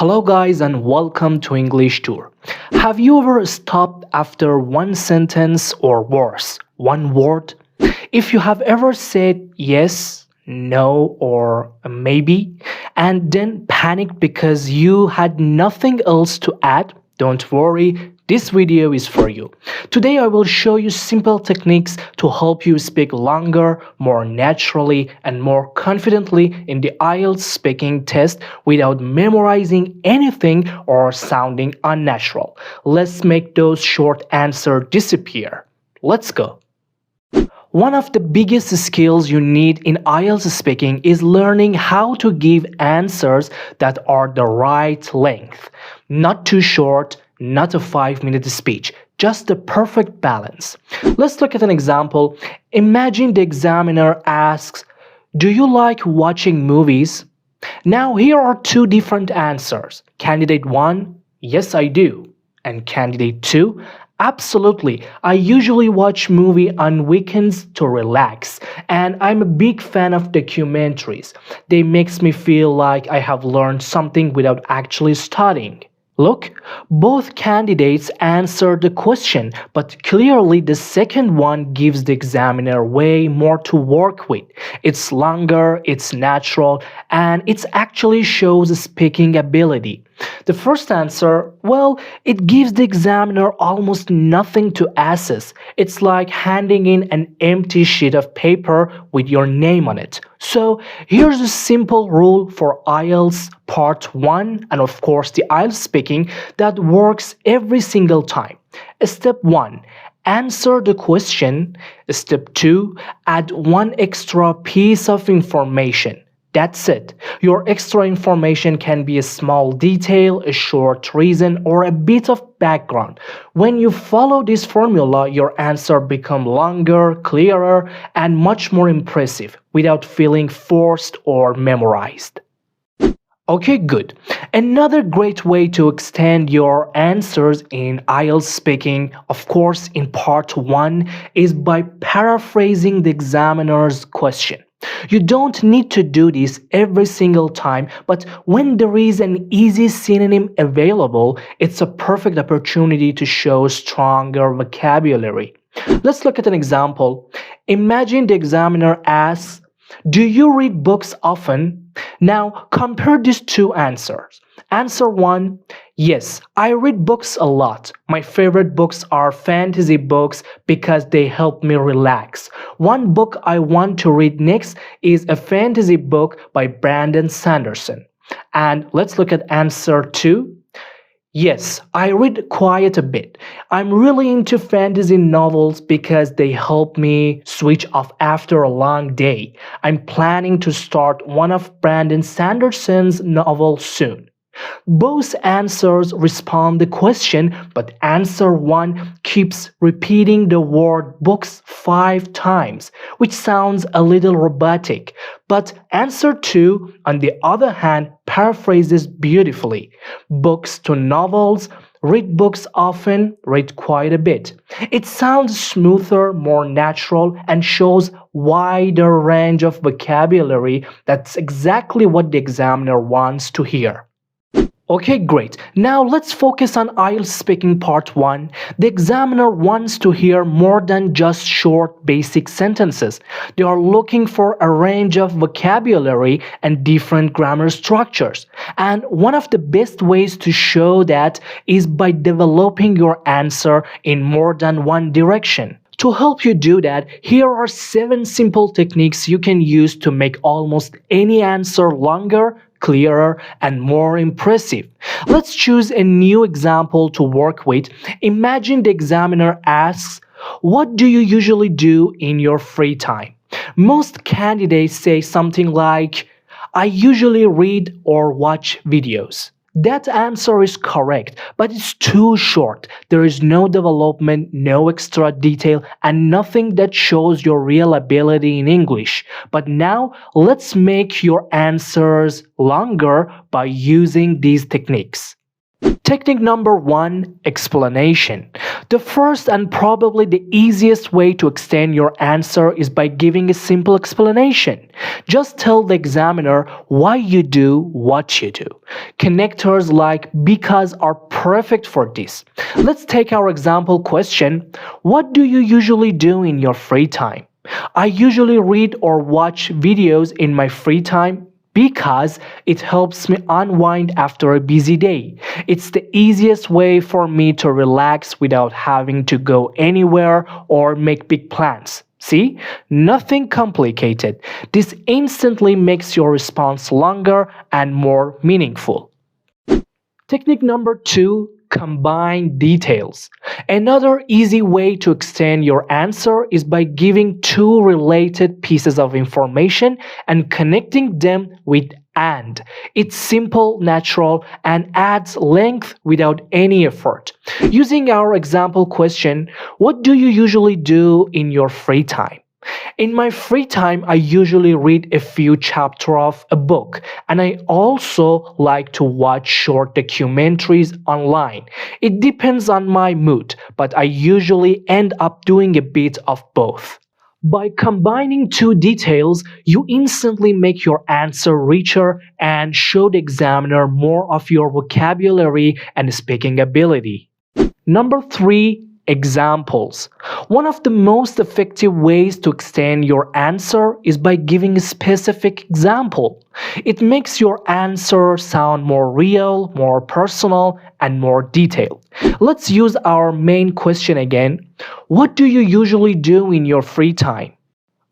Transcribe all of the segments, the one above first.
Hello guys and welcome to English Tour. Have you ever stopped after one sentence or worse, one word? If you have ever said yes, no or maybe and then panicked because you had nothing else to add, don't worry, this video is for you. Today I will show you simple techniques to help you speak longer, more naturally, and more confidently in the IELTS speaking test without memorizing anything or sounding unnatural. Let's make those short answers disappear. Let's go. One of the biggest skills you need in IELTS speaking is learning how to give answers that are the right length. Not too short, not a 5-minute speech, just the perfect balance. Let's look at an example. Imagine the examiner asks, "Do you like watching movies?" Now here are two different answers. Candidate 1, "Yes, I do." And candidate 2, "Absolutely. I usually watch movie on weekends to relax, and I'm a big fan of documentaries. They makes me feel like I have learned something without actually studying." Look, both candidates answered the question, but clearly the second one gives the examiner way more to work with. It's longer, it's natural, and it actually shows speaking ability. The first answer, well, it gives the examiner almost nothing to assess. It's like handing in an empty sheet of paper with your name on it. So here's a simple rule for IELTS Part 1 and of course the IELTS speaking that works every single time. Step 1. Answer the question. Step 2. Add one extra piece of information. That's it. Your extra information can be a small detail, a short reason, or a bit of background. When you follow this formula, your answer becomes longer, clearer, and much more impressive without feeling forced or memorized. Okay, good. Another great way to extend your answers in IELTS speaking, of course, in part 1, is by paraphrasing the examiner's question. You don't need to do this every single time, but when there is an easy synonym available, it's a perfect opportunity to show stronger vocabulary. Let's look at an example. Imagine the examiner asks, "Do you read books often?" Now compare these two answers. Answer 1, "Yes, I read books a lot. My favorite books are fantasy books because they help me relax. One book I want to read next is a fantasy book by Brandon Sanderson." And let's look at answer 2. "Yes, I read quite a bit. I'm really into fantasy novels because they help me switch off after a long day. I'm planning to start one of Brandon Sanderson's novels soon." Both answers respond the question, but answer 1 keeps repeating the word books 5 times, which sounds a little robotic. But answer 2, on the other hand, paraphrases beautifully. Books to novels, read books often, read quite a bit. It sounds smoother, more natural, and shows wider range of vocabulary. That's exactly what the examiner wants to hear. Okay, great. Now let's focus on IELTS speaking part 1. The examiner wants to hear more than just short basic sentences. They are looking for a range of vocabulary and different grammar structures. And one of the best ways to show that is by developing your answer in more than one direction. To help you do that, here are 7 simple techniques you can use to make almost any answer longer, clearer, and more impressive. Let's choose a new example to work with. Imagine the examiner asks, "What do you usually do in your free time?" Most candidates say something like, "I usually read or watch videos." That answer is correct, but it's too short. There is no development, no extra detail, and nothing that shows your real ability in English. But now, let's make your answers longer by using these techniques. Technique number 1, explanation. The first and probably the easiest way to extend your answer is by giving a simple explanation. Just tell the examiner why you do what you do. Connectors like because are perfect for this. Let's take our example question. What do you usually do in your free time? I usually read or watch videos in my free time because it helps me unwind after a busy day. It's the easiest way for me to relax without having to go anywhere or make big plans. See? Nothing complicated. This instantly makes your response longer and more meaningful. Technique number 2, combine details. Another easy way to extend your answer is by giving two related pieces of information and connecting them with and. It's simple, natural, and adds length without any effort. Using our example question, what do you usually do in your free time? In my free time, I usually read a few chapters of a book, and I also like to watch short documentaries online. It depends on my mood, but I usually end up doing a bit of both. By combining two details, you instantly make your answer richer and show the examiner more of your vocabulary and speaking ability. Number 3, examples. One of the most effective ways to extend your answer is by giving a specific example. It makes your answer sound more real, more personal, and more detailed. Let's use our main question again. What do you usually do in your free time?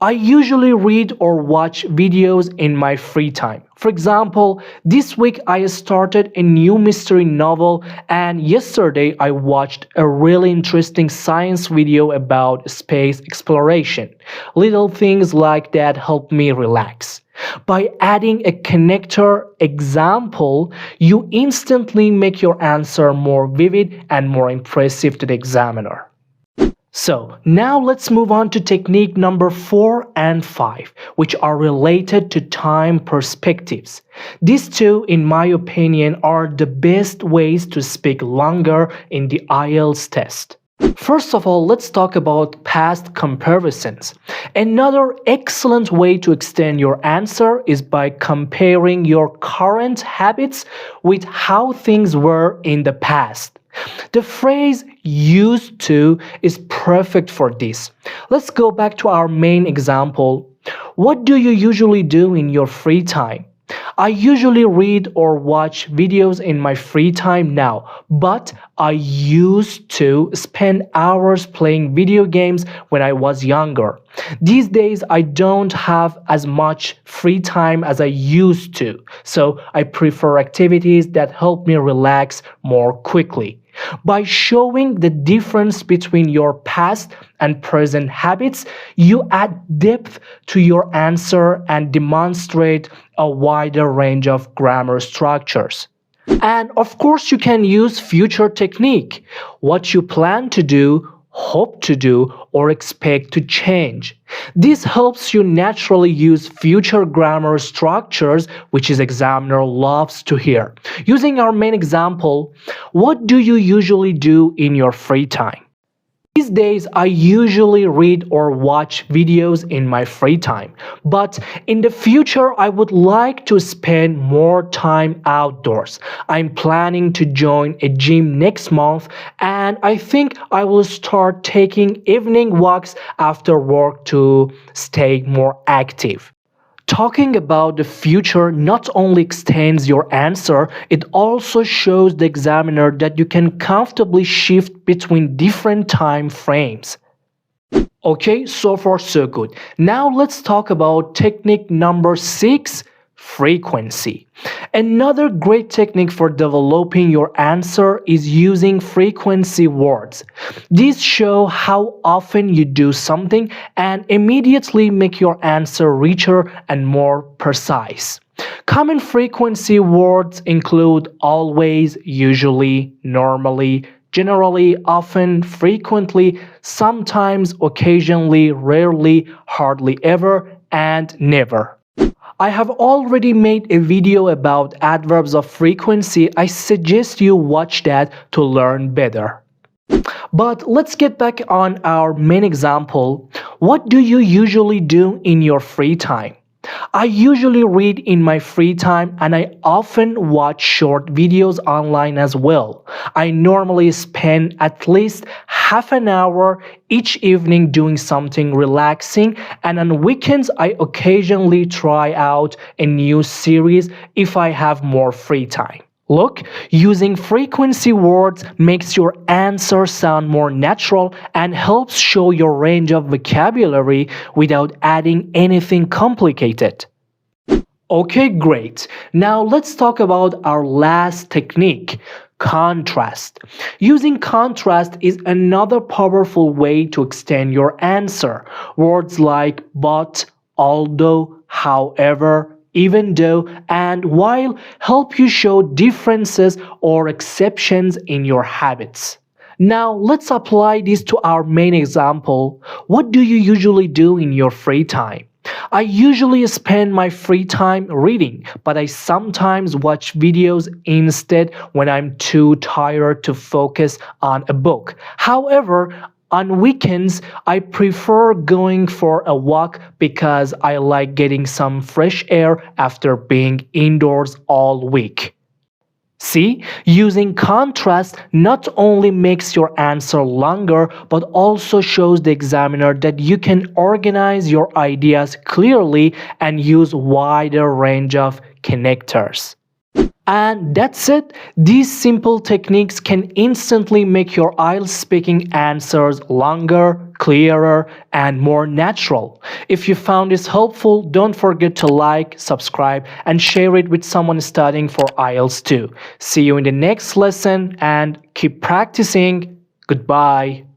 I usually read or watch videos in my free time. For example, this week I started a new mystery novel, and yesterday I watched a really interesting science video about space exploration. Little things like that help me relax. By adding a connector example, you instantly make your answer more vivid and more impressive to the examiner. So now let's move on to technique number 4 and 5, which are related to time perspectives. These two, in my opinion, are the best ways to speak longer in the IELTS test. First of all, let's talk about past comparisons. Another excellent way to extend your answer is by comparing your current habits with how things were in the past. The phrase used to is perfect for this. Let's go back to our main example. What do you usually do in your free time? I usually read or watch videos in my free time now, but I used to spend hours playing video games when I was younger. These days, I don't have as much free time as I used to, so I prefer activities that help me relax more quickly. By showing the difference between your past and present habits, you add depth to your answer and demonstrate a wider range of grammar structures. And of course, you can use future technique. What you plan to do, hope to do, or expect to change. This helps you naturally use future grammar structures, which is examiner loves to hear. Using our main example, what do you usually do in your free time? These days, I usually read or watch videos in my free time, but in the future, I would like to spend more time outdoors. I'm planning to join a gym next month, and I think I will start taking evening walks after work to stay more active. Talking about the future not only extends your answer, it also shows the examiner that you can comfortably shift between different time frames. Okay, so far so good. Now let's talk about technique number 6, frequency. Another great technique for developing your answer is using frequency words. These show how often you do something and immediately make your answer richer and more precise. Common frequency words include always, usually, normally, generally, often, frequently, sometimes, occasionally, rarely, hardly ever, and never. I have already made a video about adverbs of frequency. I suggest you watch that to learn better. But let's get back on our main example. What do you usually do in your free time? I usually read in my free time and I often watch short videos online as well. I normally spend at least half an hour each evening doing something relaxing, and on weekends I occasionally try out a new series if I have more free time. Look, using frequency words makes your answer sound more natural and helps show your range of vocabulary without adding anything complicated. Okay, great. Now let's talk about our last technique, contrast. Using contrast is another powerful way to extend your answer. Words like but, although, however, even though, and while help you show differences or exceptions in your habits. Now, let's apply this to our main example. What do you usually do in your free time? I usually spend my free time reading, but I sometimes watch videos instead when I'm too tired to focus on a book. However, on weekends, I prefer going for a walk because I like getting some fresh air after being indoors all week. See, using contrast not only makes your answer longer, but also shows the examiner that you can organize your ideas clearly and use wider range of connectors. And that's it. These simple techniques can instantly make your IELTS speaking answers longer, clearer, and more natural. If you found this helpful, don't forget to like, subscribe, and share it with someone studying for IELTS too. See you in the next lesson and keep practicing. Goodbye.